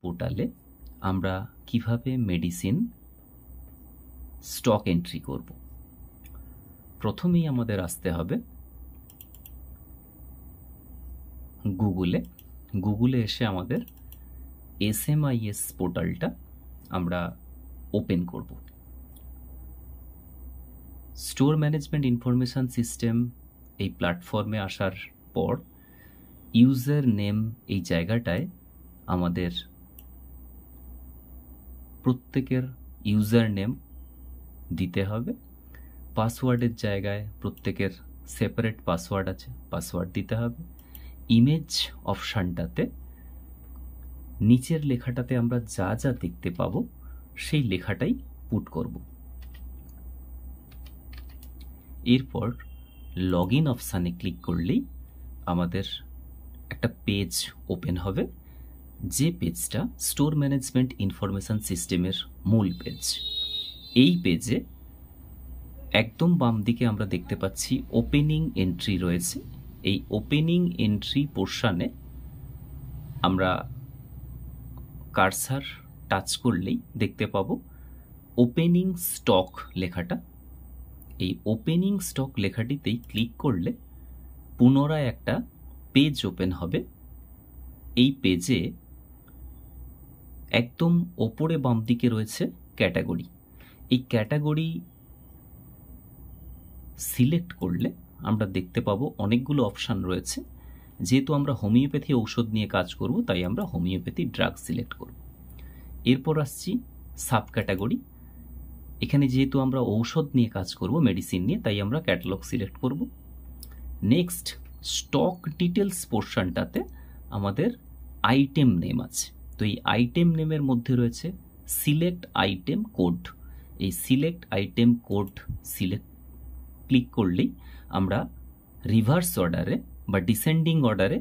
পোর্টালে আমরা কিভাবে মেডিসিন স্টক এন্ট্রি করব। প্রথমেই আমাদের আসতে হবে গুগলে এসে আমাদের SMIS পোর্টালটা আমরা ওপেন করব। স্টোর ম্যানেজমেন্ট ইনফরমেশন সিস্টেম এই প্ল্যাটফর্মে আসার পর ইউজার নেম এই জায়গাটায় আমাদের প্রত্যেকের ইউজার নেম দিতে হবে। পাসওয়ার্ডের জায়গায় প্রত্যেকের সেপারেট পাসওয়ার্ড আছে, পাসওয়ার্ড দিতে হবে। ইমেজ অপশানটাতে নিচের লেখাটাতে আমরা যা যা দেখতে পাবো সেই লেখাটাই পুট করব। এরপর লগ ইন অপশানে ক্লিক করলেই আমাদের একটা পেজ ওপেন হবে, যে পেজটা স্টোর ম্যানেজমেন্ট ইনফরমেশন সিস্টেমের মূল পেজ। এই পেজে একদম বাম দিকে আমরা দেখতে পাচ্ছি ওপেনিং এন্ট্রি রয়েছে। এই ওপেনিং এন্ট্রি পোর্শনে আমরা কার্সার টাচ করলেই দেখতে পাবো ওপেনিং স্টক লেখাটা। এই ওপেনিং স্টক লেখাটিতেই ক্লিক করলে পুনরায় একটা পেজ ওপেন হবে। এই পেজে একদম ওপরে বাম দিকে রয়েছে ক্যাটাগরি। এই ক্যাটাগরি সিলেক্ট করলে আমরা দেখতে পাবো অনেকগুলো অপশান রয়েছে। যেহেতু আমরা হোমিওপ্যাথি ঔষধ নিয়ে কাজ করব, তাই আমরা হোমিওপ্যাথি ড্রাগ সিলেক্ট করব। এরপর আসছি সাব ক্যাটাগরি। এখানে যেহেতু আমরা ঔষধ নিয়ে কাজ করব, মেডিসিন নিয়ে, তাই আমরা ক্যাটালগ সিলেক্ট করব। নেক্সট স্টক ডিটেলস পোর্শনটাতে আমাদের আইটেম নেম আছে। তো এই আইটেম নেমের মধ্যে রয়েছে সিলেক্ট আইটেম কোড। এই সিলেক্ট আইটেম কোড ক্লিক করলেই আমরা রিভার্স অর্ডারে বা ডিসেন্ডিং অর্ডারে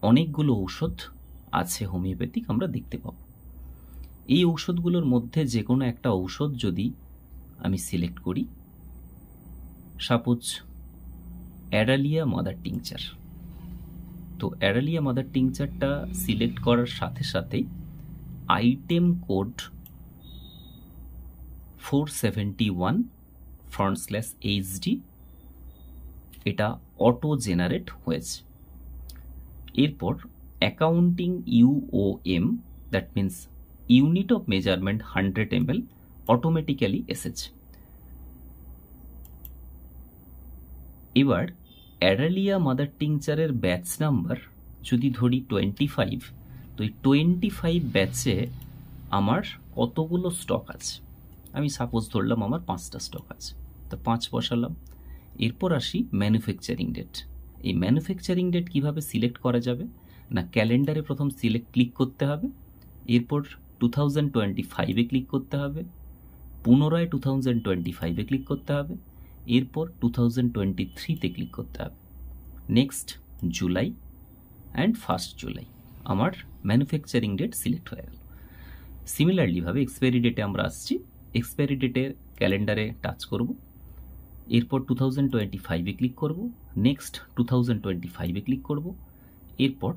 অনেকগুলো ঔষধ আছে হোমিওপ্যাথিক আমরা দেখতে পাবো। এই ঔষধগুলোর মধ্যে যে কোনো একটা ঔষধ যদি আমি সিলেক্ট করি, সাপোজ অ্যারালিয়া মাদার টিংচার, তো অ্যারালিয়া মাদার টিংচারটা সিলেক্ট করার সাথে সাথেই আইটেম কোড 471/HD এটা অটো জেনারেট হয়েছে। এরপর accounting UOM, that means unit of measurement 100 ml automatically এসেছে। এবার অ্যারালিয়া মাদার টিংচারের ব্যাচ নাম্বার যদি ধরি 25, তো এই 25 ব্যাচে আমার কতগুলো স্টক আছে, আমি সাপোজ ধরলাম আমার 5টা স্টক আছে, তো 5 বসালাম। এরপর আসি ম্যানুফ্যাকচারিং ডেট। এই ম্যানুফ্যাকচারিং ডেট কিভাবে সিলেক্ট করা যাবে না, ক্যালেন্ডারে প্রথম ক্লিক করতে হবে, এরপর 2025-এ ক্লিক করতে হবে, পুনরায় 2025-এ ক্লিক করতে হবে, এরপর 2023-তে ক্লিক করতে হবে। নেক্সট জুলাই অ্যান্ড 1 জুলাই আমার ম্যানুফ্যাকচারিং ডেট সিলেক্ট হয়ে গেল। সিমিলারলিভাবে এক্সপায়ারি ডেটে আমরা আসছি, এক্সপায়ারি ডেটে ক্যালেন্ডারে টাচ করব, এরপর 2025-এ ক্লিক করব, নেক্সট 2025-এ ক্লিক করব, এরপর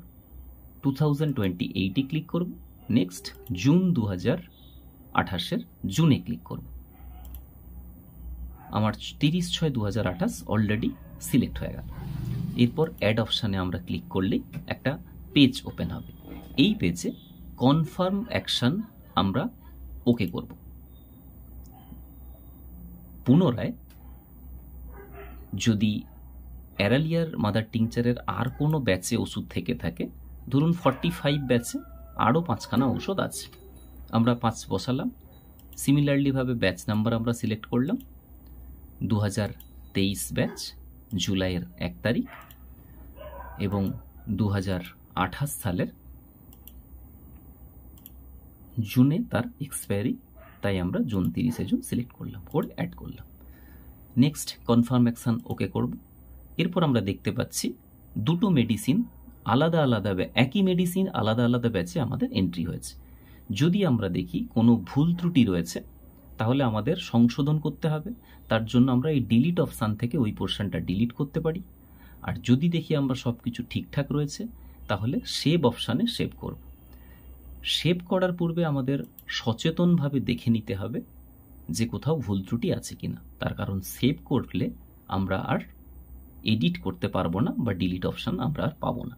2028-এ ক্লিক করব, নেক্সট জুন 2028-এর জুনে ক্লিক করব। আমার 30/6/2028 অলরেডি সিলেক্ট হয়ে গেল। এরপর অ্যাড অপশানে আমরা ক্লিক করলেই একটা পেজ ওপেন হবে। এই পেজে কনফার্ম অ্যাকশন আমরা ওকে করব। পুনরায় যদি অ্যারালিয়ার মাদার টিংচারের আর কোনো ব্যাচে ওষুধ থেকে থাকে, ধরুন 45 ব্যাচে আরও 5খানা ঔষধ আছে, আমরা 5 বসালাম। সিমিলারলিভাবে ব্যাচ নাম্বার আমরা সিলেক্ট করলাম 2023 ব্যাচ, জুলাইয়ের 1 তারিখ, এবং 2028 সালের জুনে তার এক্সপায়ারি, তাই আমরা জুন 30 জুন সিলেক্ট করলাম, করে অ্যাড করলাম। নেক্সট কনফার্ম অ্যাকশন ওকে করব। এরপর আমরা দেখতে পাচ্ছি দুটো মেডিসিন আলাদা আলাদা, একই মেডিসিন আলাদা আলাদা ব্যাচে আমাদের এন্ট্রি হয়েছে। যদি আমরা দেখি কোনো ভুল ত্রুটি রয়েছে, তাহলে আমাদের সংশোধন করতে হবে। তার জন্য আমরা এই ডিলিট অপশান থেকে ওই পোর্শনটা ডিলিট করতে পারি। আর যদি দেখি আমরা সব কিছু ঠিকঠাক রয়েছে, তাহলে সেভ অপশানে সেভ করব। সেভ করার পূর্বে আমাদের সচেতনভাবে দেখে নিতে হবে যে কোথাও ভুল ত্রুটি আছে কিনা। তার কারণ সেভ করলে আমরা আর এডিট করতে পারবো না বা ডিলিট অপশান আমরা আর পাবো না।